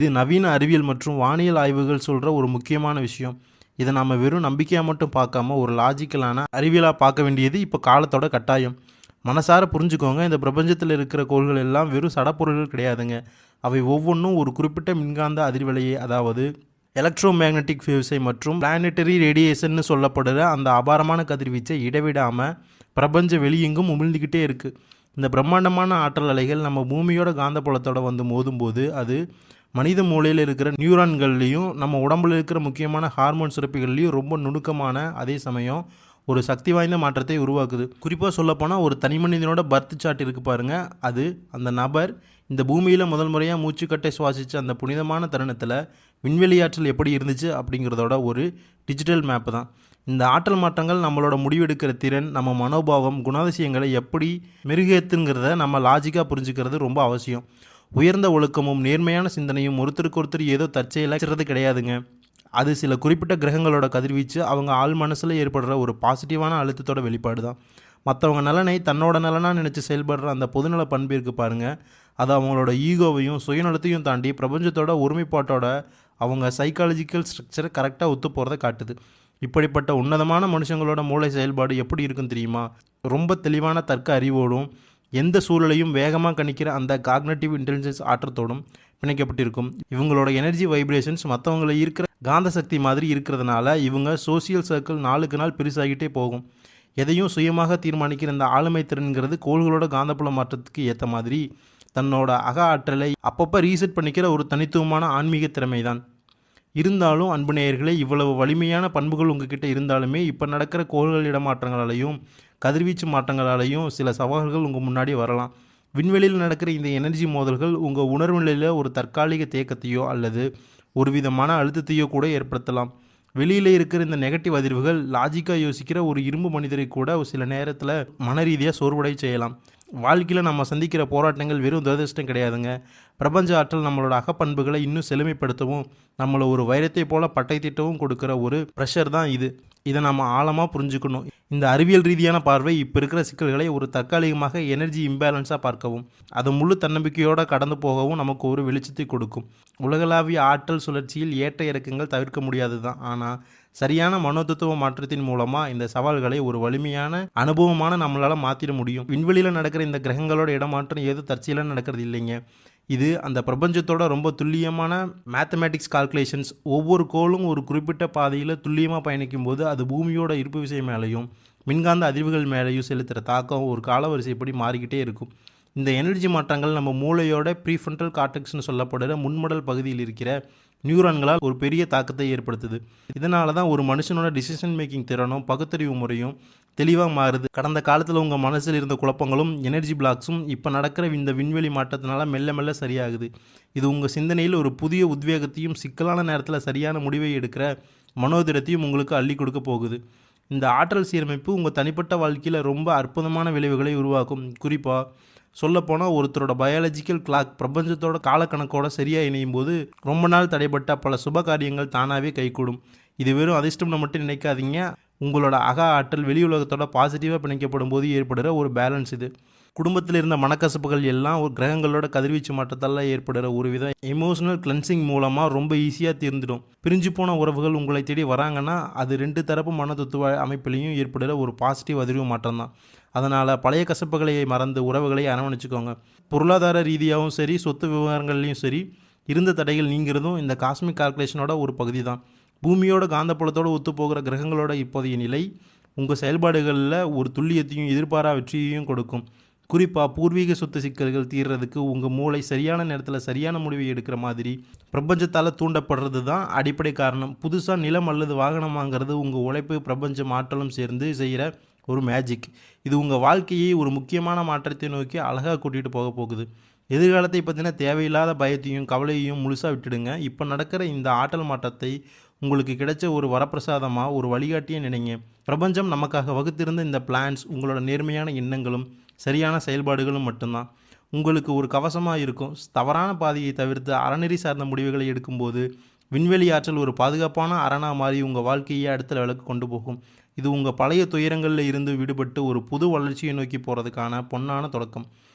இது நவீன அறிவியல் மற்றும் வானியல் ஆய்வுகள் சொல்கிற ஒரு முக்கியமான விஷயம். இதை நம்ம வெறும் நம்பிக்கையாக மட்டும் பார்க்காம ஒரு லாஜிக்கலான அறிவியலாக பார்க்க வேண்டியது இப்போ காலத்தோட கட்டாயம். மனசார புரிஞ்சுக்கோங்க, இந்த பிரபஞ்சத்தில் இருக்கிற கோள்கள் எல்லாம் வெறும் சடப்பொருள்கள் கிடையாதுங்க. அவை ஒவ்வொன்றும் ஒரு குறிப்பிட்ட மின்காந்த அதிர்வலையை, அதாவது எலக்ட்ரோ மேக்னட்டிக் வேவ்ஸை மற்றும் பிளானட்டரி ரேடியேஷன்னு சொல்லப்படுற அந்த அபாரமான கதிர்வீச்சை இடைவிடாமல் பிரபஞ்ச வெளியெங்கும் உமிழ்ந்துக்கிட்டே இருக்குது. இந்த பிரம்மாண்டமான ஆற்றல் அலைகள் நம்ம பூமியோட காந்தப்புலத்தோட வந்து மோதும்போது அது மனித மூளையில் இருக்கிற நியூரான்கள்லேயும் நம்ம உடம்புல இருக்கிற முக்கியமான ஹார்மோன் சுரப்பிகள்லேயும் ரொம்ப நுணுக்கமான, அதே சமயம் ஒரு சக்தி வாய்ந்த மாற்றத்தை உருவாக்குது. குறிப்பாக சொல்லப்போனால் ஒரு தனி மனிதனோட பர்த் சார்ட் இருக்குது பாருங்கள், அது அந்த நபர் இந்த பூமியில் முதல் முறையாக மூச்சுக்கட்டை சுவாசித்த அந்த புனிதமான தருணத்தில் விண்வெளி ஆற்றல் எப்படி இருந்துச்சு அப்படிங்கிறதோட ஒரு டிஜிட்டல் மேப்பு தான். இந்த ஆற்றல் மாற்றங்கள் நம்மளோட முடிவெடுக்கிற திறன், நம்ம மனோபாவம், குணாதிசயங்களை எப்படி மெருகேற்றுங்கிறத நம்ம லாஜிக்காக புரிஞ்சுக்கிறது ரொம்ப அவசியம். உயர்ந்த ஒழுக்கமும் நேர்மையான சிந்தனையும் ஒருத்தருக்கு ஒருத்தர் ஏதோ தற்செயலாக கிடையாதுங்க. அது சில குறிப்பிட்ட கிரகங்களோட கதிர்வீச்சு அவங்க ஆள் மனசில் ஏற்படுற ஒரு பாசிட்டிவான அழுத்தத்தோட வெளிப்பாடு தான். மற்றவங்க நலனை தன்னோட நலனாக நினச்சி செயல்படுற அந்த பொதுநல பண்பு இருக்குது பாருங்கள், அது அவங்களோட ஈகோவையும் சுயநலத்தையும் தாண்டி பிரபஞ்சத்தோட ஒருமைப்பாட்டோட அவங்க சைக்காலஜிக்கல் ஸ்ட்ரக்சரை கரெக்டாக ஒத்து போகிறத காட்டுது. இப்படிப்பட்ட உன்னதமான மனுஷங்களோட மூளை செயல்பாடு எப்படி இருக்குன்னு தெரியுமா? ரொம்ப தெளிவான தர்க்க அறிவோடும் எந்த சூழலையும் வேகமாக கணிக்கிற அந்த காக்னேட்டிவ் இன்டெலிஜென்ஸ் ஆற்றத்தோடும் பிணைக்கப்பட்டிருக்கும். இவங்களோட எனர்ஜி வைப்ரேஷன்ஸ் மற்றவங்களை இருக்கிற காந்த சக்தி மாதிரி இருக்கிறதுனால இவங்க சோசியல் சர்க்கிள் நாளுக்கு நாள் பெருசாகிட்டே போகும். எதையும் சுயமாக தீர்மானிக்கிற இந்த ஆளுமை திறன்கிறது கோள்களோட காந்தப்புல மாற்றத்துக்கு ஏற்ற மாதிரி தன்னோட அக ஆற்றலை அப்பப்போ ரீசெட் பண்ணிக்கிற ஒரு தனித்துவமான ஆன்மீக திறமை தான். இருந்தாலும் அன்பு நேயர்களே, இவ்வளவு வலிமையான பண்புகள் உங்ககிட்ட இருந்தாலுமே இப்போ நடக்கிற கோள்கள் இடமாற்றங்களாலையும் கதிர்வீச்சு மாற்றங்களாலையும் சில சவால்கள் உங்கள் முன்னாடி வரலாம். விண்வெளியில் நடக்கிற இந்த எனர்ஜி மோதல்கள் உங்கள் உணர்வு நிலையில் ஒரு தற்காலிக தேக்கத்தையோ அல்லது ஒரு விதமான அழுத்தத்தையோ கூட ஏற்படுத்தலாம். வெளியில் இருக்கிற இந்த நெகட்டிவ் அதிர்வுகள் லாஜிக்காக யோசிக்கிற ஒரு இரும்பு மனிதரை கூட சில நேரத்தில் மன ரீதியாக சோர்வடை செய்யலாம். வாழ்க்கையில் நம்ம சந்திக்கிற போராட்டங்கள் வெறும் துரதிர்ஷ்டம் கிடையாதுங்க. பிரபஞ்ச ஆற்றல் நம்மளோட அகப்பண்புகளை இன்னும் செழுமைப்படுத்தவும் நம்மளை ஒரு வைரத்தை போல பட்டை திட்டவும் கொடுக்குற ஒரு ப்ரெஷர் தான் இது. இதை நம்ம ஆழமாக புரிஞ்சுக்கணும். இந்த அறிவியல் ரீதியான பார்வை இப்போ இருக்கிற சிக்கல்களை ஒரு தற்காலிகமாக எனர்ஜி இம்பேலன்ஸாக பார்க்கவும் அது முழு தன்னம்பிக்கையோடு கடந்து போகவும் நமக்கு ஒரு வெளிச்சத்தை கொடுக்கும். உலகளாவிய ஆற்றல் சுழற்சியில் ஏற்ற இறக்கங்கள் தவிர்க்க முடியாது தான். ஆனால் சரியான மனோதத்துவ மாற்றத்தின் மூலமாக இந்த சவால்களை ஒரு வலிமையான அனுபவமான நம்மளால் மாற்றிட முடியும். விண்வெளியில் நடக்கிற இந்த கிரகங்களோட இடமாற்றம் ஏதோ தற்செயலாக நடக்கிறது இல்லைங்க. இது அந்த பிரபஞ்சத்தோட ரொம்ப துல்லியமான மேத்தமேட்டிக்ஸ் கால்குலேஷன்ஸ். ஒவ்வொரு கோளும் ஒரு குறிப்பிட்ட பாதையில் துல்லியமாக பயணிக்கும் போது அது பூமியோட இருப்பு விசை மேலேயும் மின்காந்த அதிர்வுகள் மேலேயும் செலுத்துகிற தாக்கம் ஒரு காலவரிசைப்படி மாறிக்கிட்டே இருக்கும். இந்த எனர்ஜி மாற்றங்கள் நம்ம மூளையோட ப்ரீஃப்ரண்டல் கார்டெக்ஸ்னு சொல்லப்படுற முன்மடல் பகுதியில் இருக்கிற நியூரான்களால் ஒரு பெரிய தாக்கத்தை ஏற்படுத்துது. இதனால தான் ஒரு மனுஷனோட டிசிஷன் மேக்கிங் திறனும் பகுத்தறிவு முறையும் தெளிவாக மாறுது. கடந்த காலத்தில் உங்கள் மனசில் இருந்த குழப்பங்களும் எனர்ஜி பிளாக்ஸும் இப்போ நடக்கிற இந்த விண்வெளி மாற்றத்தினால மெல்ல மெல்ல சரியாகுது. இது உங்கள் சிந்தனையில் ஒரு புதிய உத்வேகத்தையும் சிக்கலான நேரத்தில் சரியான முடிவை எடுக்கிற மனோதிரத்தையும் உங்களுக்கு அள்ளி கொடுக்க போகுது. இந்த ஆற்றல் சீரமைப்பு உங்கள் தனிப்பட்ட வாழ்க்கையில் ரொம்ப அற்புதமான விளைவுகளை உருவாக்கும். குறிப்பாக சொல்லப்போனால் ஒருத்தரோட பயாலஜிக்கல் கிளாக் பிரபஞ்சத்தோட காலக்கணக்கோட சரியாக இணையும் போது ரொம்ப நாள் தடைப்பட்ட பல சுப காரியங்கள் தானாகவே கைகூடும். இது வெறும் அதிர்ஷ்டம்னு மட்டும் நினைக்காதீங்க. உங்களோட அக ஆற்றல் வெளி உலகத்தோட பாசிட்டிவாக பிணைக்கப்படும் போது ஏற்படுகிற ஒரு பேலன்ஸ் இது. குடும்பத்தில் இருந்த மனக்கசப்புகள் எல்லாம் ஒரு கிரகங்களோட கதிர்வீச்சு மாற்றத்தால் ஏற்படுகிற ஒரு வித எமோஷனல் கிளென்சிங் மூலமாக ரொம்ப ஈஸியாக தீர்ந்துடும். பிரிஞ்சு போன உறவுகள் உங்களை தேடி வராங்கன்னா அது ரெண்டு தரப்பு மன தத்துவ அமைப்பிலையும் ஏற்படுகிற ஒரு பாசிட்டிவ் அதிர்வு மாற்றம் தான். அதனால் பழைய கசப்புகளை மறந்து உறவுகளை அரவணைச்சிக்கோங்க. பொருளாதார ரீதியாகவும் சரி, சொத்து விவகாரங்கள்லையும் சரி, இருந்த தடைகள் நீங்கிறதும் இந்த காஸ்மிக் கால்குலேஷனோட ஒரு பகுதி தான். பூமியோட காந்தப்புலத்தோடு ஒத்துப்போகிற கிரகங்களோட இப்போதைய நிலை உங்கள் செயல்பாடுகளில் ஒரு துல்லியத்தையும் எதிர்பாரா வெற்றியையும் கொடுக்கும். குறிப்பாக பூர்வீக சொத்து சிக்கல்கள் தீர்றதுக்கு உங்கள் மூளை சரியான நேரத்தில் சரியான முடிவை எடுக்கிற மாதிரி பிரபஞ்சத்தால் தூண்டப்படுறது தான் அடிப்படை காரணம். புதுசாக நிலம் அல்லது வாகனம் வாங்கிறது உங்கள் உழைப்பு பிரபஞ்சம் ஆற்றலும் சேர்ந்து செய்கிற ஒரு மேஜிக். இது உங்கள் வாழ்க்கையை ஒரு முக்கியமான மாற்றத்தை நோக்கி அழகாக கூட்டிகிட்டு போக போகுது. எதிர்காலத்தை பற்றின தேவையில்லாத பயத்தையும் கவலையையும் முழுசாக விட்டுடுங்க. இப்போ நடக்கிற இந்த ஆற்றல் மாற்றத்தை உங்களுக்கு கிடைச்ச ஒரு வரப்பிரசாதமாக, ஒரு வழிகாட்டியை நினைங்க. பிரபஞ்சம் நமக்காக வகுத்திருந்த இந்த பிளான்ஸ் உங்களோட நேர்மையான எண்ணங்களும் சரியான செயல்பாடுகளும் மட்டும்தான் உங்களுக்கு ஒரு கவசமாக இருக்கும். தவறான பாதையை தவிர்த்து அறநெறி சார்ந்த முடிவுகளை எடுக்கும்போது விண்வெளி ஆற்றல் ஒரு பாதுகாப்பான அரணா மாறி உங்கள் வாழ்க்கையை அடுத்த லெவலுக்கு கொண்டு போகும். இது உங்கள் பழைய துயரங்களில் இருந்து விடுபட்டு ஒரு புது வளர்ச்சியை நோக்கி போகிறதுக்கான பொன்னான தொடக்கம்.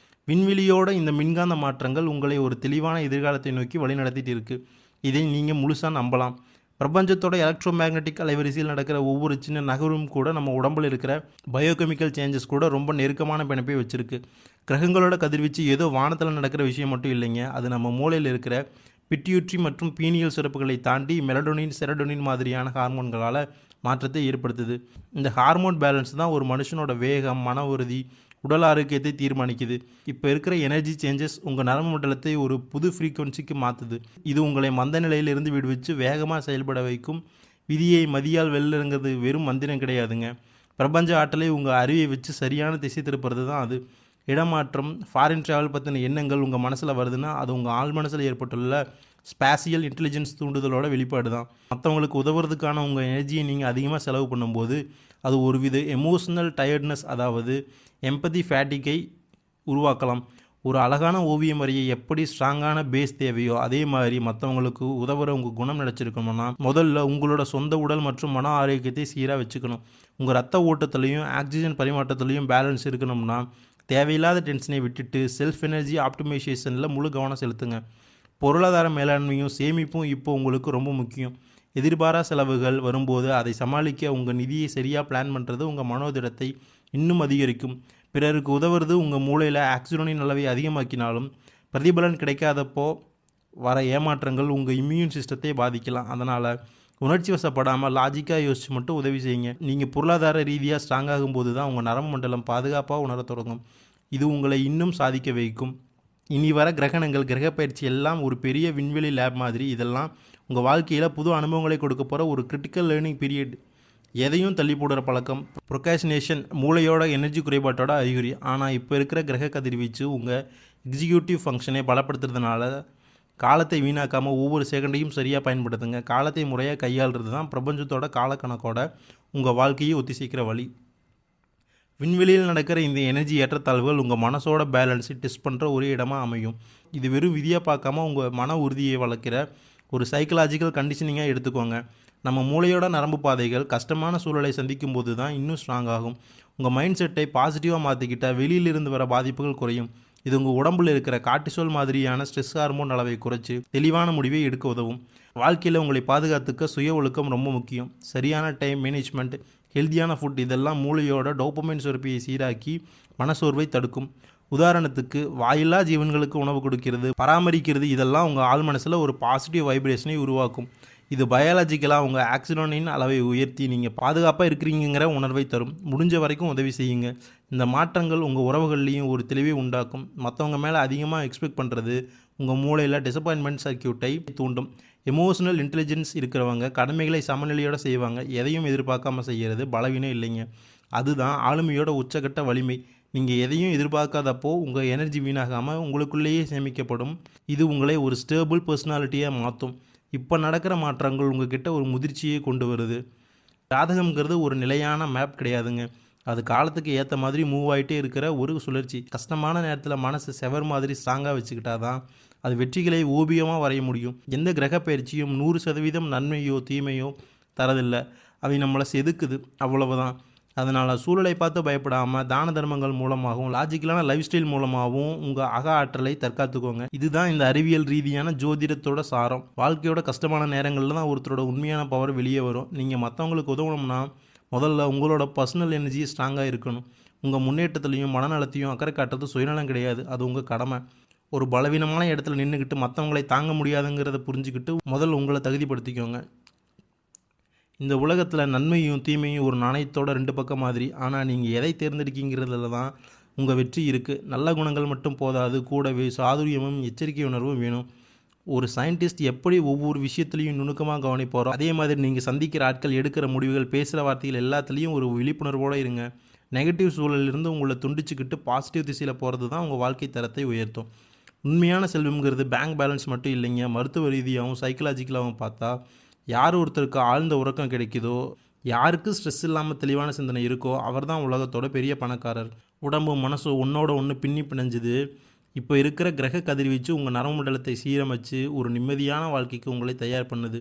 விண்வெளியோட இந்த மின்காந்த மாற்றங்கள் உங்களை ஒரு தெளிவான எதிர்காலத்தை நோக்கி வழிநடத்திட்டு இருக்குது. இதை நீங்கள் முழுசாக நம்பலாம். பிரபஞ்சத்தோட எலக்ட்ரோ மேக்னெட்டிக் அலைவரிசையில் நடக்கிற ஒவ்வொரு சின்ன நகரும் கூட நம்ம உடம்புல இருக்கிற பயோகெமிக்கல் சேஞ்சஸ் கூட ரொம்ப நெருக்கமான பிணைப்பை வச்சுருக்கு. கிரகங்களோட கதிர்வீச்சு ஏதோ வானத்தில் நடக்கிற விஷயம் மட்டும் இல்லைங்க. அது நம்ம மூளையில் இருக்கிற பிட்யூட்ரி மற்றும் பீனியல் சுரப்புகளை தாண்டி மெலடோனின், செரடோனின் மாதிரியான ஹார்மோன்களால் மாற்றத்தை ஏற்படுத்துது. இந்த ஹார்மோன் பேலன்ஸ் தான் ஒரு மனுஷனோட வேகம், மன உறுதி, உடல் ஆரோக்கியத்தை தீர்மானிக்குது. இப்போ இருக்கிற எனர்ஜி சேஞ்சஸ் உங்கள் நரம்பு மண்டலத்தை ஒரு புது ஃப்ரீக்குவன்சிக்கு மாற்றுது. இது உங்களை மந்த நிலையிலிருந்து விடுவிச்சு வேகமாக செயல்பட வைக்கும். விதியை மதியால் வெல்லுங்கிறது வெறும் மந்திரம் கிடையாதுங்க. பிரபஞ்ச ஆற்றலை உங்கள் அறிவை வச்சு சரியான திசை திருப்புறது தான் அது. இடமாற்றம், ஃபாரின் ட்ராவல் பற்றின எண்ணங்கள் உங்கள் மனசில் வருதுன்னா அது உங்கள் ஆள் மனசில் ஏற்பட்டுள்ள ஸ்பேசியல் இன்டெலிஜென்ஸ் தூண்டுதலோட வெளிப்பாடு தான். மற்றவங்களுக்கு உதவுறதுக்கான உங்கள் எனர்ஜியை நீங்கள் அதிகமாக செலவு பண்ணும்போது அது ஒருவித எமோஷனல் டயர்ட்னஸ், அதாவது எம்பதி ஃபேட்டிக்கை உருவாக்கலாம். ஒரு அழகான ஓவியம் வரைய எப்படி ஸ்ட்ராங்கான பேஸ் தேவையோ அதே மாதிரி மற்றவங்களுக்கு உதவுற உங்கள் குணம் நினச்சிருக்கணும்னா முதல்ல உங்களோட சொந்த உடல் மற்றும் மன ஆரோக்கியத்தை சீராக வச்சுக்கணும். உங்கள் ரத்த ஓட்டத்துலேயும் ஆக்சிஜன் பரிமாற்றத்துலேயும் பேலன்ஸ் இருக்கணும்னா தேவையில்லாத டென்ஷனை விட்டுட்டு செல்ஃப் எனர்ஜி ஆப்டிமைசேஷனில் முழு கவனம் செலுத்துங்க. பொருளாதார மேலாண்மையும் சேமிப்பும் இப்போ உங்களுக்கு ரொம்ப முக்கியம். எதிர்பாரா செலவுகள் வரும்போது அதை சமாளிக்க உங்கள் நிதியை சரியாக பிளான் பண்ணுறது உங்கள் மனோதிடத்தை இன்னும் அதிகரிக்கும். பிறருக்கு உதவுறது உங்கள் மூளையில் ஆக்சிஜனின் அளவை அதிகமாக்கினாலும் பிரதிபலன் கிடைக்காதப்போ வர ஏமாற்றங்கள் உங்கள் இம்யூன் சிஸ்டத்தை பாதிக்கலாம். அதனால் உணர்ச்சி வசப்படாமல் லாஜிக்காக யோசித்து மட்டும் உதவி செய்யுங்க. நீங்கள் பொருளாதார ரீதியாக ஸ்ட்ராங்காகும் போது தான் உங்கள் நரம்பு மண்டலம் பாதுகாப்பாக உணர தொடங்கும். இது உங்களை இன்னும் சாதிக்க வைக்கும். இனி வர கிரகணங்கள், கிரகப்பயிற்சி எல்லாம் ஒரு பெரிய விண்வெளி லேப் மாதிரி. இதெல்லாம் உங்கள் வாழ்க்கையில் புது அனுபவங்களை கொடுக்க போகிற ஒரு கிரிட்டிக்கல் லேர்னிங் பீரியட். எதையும் தள்ளி போடுற பழக்கம், ப்ரொகாசினேஷன் மூளையோட எனர்ஜி குறைபாட்டோட அறிகுறி. ஆனால் இப்போ இருக்கிற கிரக கதிர்வீச்சு உங்கள் எக்ஸிக்யூட்டிவ் ஃபங்க்ஷனை பலப்படுத்துறதுனால காலத்தை வீணாக்காமல் ஒவ்வொரு செகண்டையும் சரியாக பயன்படுத்துங்க. காலத்தை முறையாக கையாளுறது தான் பிரபஞ்சத்தோட காலக்கணக்கோட உங்கள் வாழ்க்கையை ஒத்திசைக்கிற வழி. விண்வெளியில் நடக்கிற இந்த எனர்ஜி ஏற்றத்தாழ்வுகள் உங்கள் மனசோட பேலன்ஸை டெஸ்ட் பண்ணுற ஒரு இடமாக அமையும். இது வெறும் விதியாக பார்க்காம உங்கள் மன உறுதியை வளர்க்கிற ஒரு சைக்கலாஜிக்கல் கண்டிஷனிங்காக எடுத்துக்கோங்க. நம்ம மூளையோட நரம்பு பாதைகள் கஷ்டமான சூழலை சந்திக்கும் போது தான் இன்னும் ஸ்ட்ராங் ஆகும். உங்கள் மைண்ட் செட்டை பாசிட்டிவாக மாற்றிக்கிட்டால் வெளியிலிருந்து வர பாதிப்புகள் குறையும். இது உங்கள் உடம்புல இருக்கிற கார்டிசோல் மாதிரியான ஸ்ட்ரெஸ் ஹார்மோன் அளவை குறைச்சி தெளிவான முடிவை எடுக்க உதவும். வாழ்க்கையில் உங்களை பாதுகாத்துக்க சுய ஒழுக்கம் ரொம்ப முக்கியம். சரியான டைம் மேனேஜ்மெண்ட், ஹெல்த்தியான ஃபுட் இதெல்லாம் மூளையோட டோபமைன் சுரப்பியை சீராக்கி மனசோர்வை தடுக்கும். உதாரணத்துக்கு வாயில்லா ஜீவன்களுக்கு உணவு கொடுக்கிறது, பராமரிக்கிறது, இதெல்லாம் உங்கள் ஆள் மனசில் ஒரு பாசிட்டிவ் வைப்ரேஷனை உருவாக்கும். இது பயாலஜிக்கலாக உங்கள் ஆக்சிஜனின் அளவை உயர்த்தி நீங்கள் பாதுகாப்பாக இருக்கிறீங்கிற உணர்வை தரும். முடிஞ்ச வரைக்கும் உதவி செய்யுங்க. இந்த மாற்றங்கள் உங்கள் உறவுகள்லேயும் ஒரு தெளிவை உண்டாக்கும். மற்றவங்க மேலே அதிகமாக எக்ஸ்பெக்ட் பண்ணுறது உங்கள் மூளையில் டிசப்பாயின்மெண்ட் சர்க்கியூட்டை தூண்டும். எமோஷனல் இன்டெலிஜென்ஸ் இருக்கிறவங்க கடமைகளை சமநிலையோடு செய்வாங்க. எதையும் எதிர்பார்க்காம செய்கிறது பலவீனம் இல்லைங்க, அதுதான் ஆளுமையோட உச்சக்கட்ட வலிமை. நீங்கள் எதையும் எதிர்பார்க்காதப்போ உங்கள் எனர்ஜி வீணாகாமல் உங்களுக்குள்ளேயே சேமிக்கப்படும். இது உங்களை ஒரு ஸ்டேபிள் பர்சனாலிட்டியாக மாற்றும். இப்போ நடக்கிற மாற்றங்கள் உங்ககிட்ட ஒரு முதிர்ச்சியை கொண்டு வருது. ஜாதகம்ங்கிறது ஒரு நிலையான மேப் கிடையாதுங்க. அது காலத்துக்கு ஏற்ற மாதிரி மூவ் ஆகிட்டே இருக்கிற ஒரு சுழற்சி. கஷ்டமான நேரத்தில் மனசு செவர் மாதிரி ஸ்ட்ராங்காக வச்சுக்கிட்டா தான் அது வெற்றிகளை ஓவியமாக வரைய முடியும். எந்த கிரக பயிற்சியும் 100% நன்மையோ தீமையோ தரதில்லை. அவை நம்மளை செதுக்குது, அவ்வளவுதான். அதனால் சூழலை பார்த்து பயப்படாமல் தான தர்மங்கள் மூலமாகவும் லாஜிக்கலான லைஃப் ஸ்டைல் மூலமாகவும் உங்கள் அக ஆற்றலை தற்காத்துக்கோங்க. இதுதான் இந்த அறிவியல் ரீதியான ஜோதிடத்தோட சாரம். வாழ்க்கையோட கஷ்டமான நேரங்களில் தான் ஒருத்தரோட உண்மையான பவர் வெளியே வரும். நீங்கள் மற்றவங்களுக்கு உதவணும்னா முதல்ல உங்களோட பர்சனல் எனர்ஜி ஸ்ட்ராங்காக இருக்கணும். உங்கள் முன்னேற்றத்துலையும் மனநலத்தையும் அக்கறை காட்டுறது சுயநலம் கிடையாது, அது உங்கள் கடமை. ஒரு பலவீனமான இடத்துல நின்றுக்கிட்டு மற்றவங்களை தாங்க முடியாதுங்கிறத புரிஞ்சுக்கிட்டு முதல்ல உங்களை தகுதிப்படுத்திக்கோங்க. இந்த உலகத்தில் நன்மையும் தீமையும் ஒரு நாணயத்தோட 2 பக்கம் மாதிரி. ஆனால் நீங்கள் எதை தேர்ந்தெடுக்கீங்கிறதுல தான் உங்கள் வெற்றி இருக்குது. நல்ல குணங்கள் மட்டும் போதாது, கூடவே சாதுரியமும் எச்சரிக்கை உணர்வும் வேணும். ஒரு சயின்டிஸ்ட் எப்படி ஒவ்வொரு விஷயத்துலையும் நுணுக்கமாக கவனிப்பாரோ அதே மாதிரி நீங்கள் சந்திக்கிற ஆட்கள், எடுக்கிற முடிவுகள், பேசுகிற வார்த்தைகள் எல்லாத்துலேயும் ஒரு விழிப்புணர்வோடு இருங்க. நெகட்டிவ் சூழலிருந்து உங்களை துண்டிச்சுக்கிட்டு பாசிட்டிவ் திசையில் போகிறது தான் உங்கள் வாழ்க்கை தரத்தை உயர்த்தும். உண்மையான செல்வம்ங்கிறது பேங்க் பேலன்ஸ் மட்டும் இல்லைங்க. மருத்துவ ரீதியாகவும் சைக்கலாஜிக்கலாகவும் பார்த்தா யார் ஒருத்தருக்கு ஆழ்ந்த உறக்கம் கிடைக்குதோ, யாருக்கு ஸ்ட்ரெஸ் இல்லாமல் தெளிவான சிந்தனை இருக்கோ அவர் தான் உலகத்தோட பெரிய பணக்காரர். உடம்பு மனசு ஒன்றோட ஒன்று பின்னி பிணைஞ்சுது. இப்போ இருக்கிற கிரக கதிர்வீச்சு உங்கள் நரம்பு மண்டலத்தை சீரமைச்சு ஒரு நிம்மதியான வாழ்க்கைக்கு உங்களை தயார் பண்ணுது.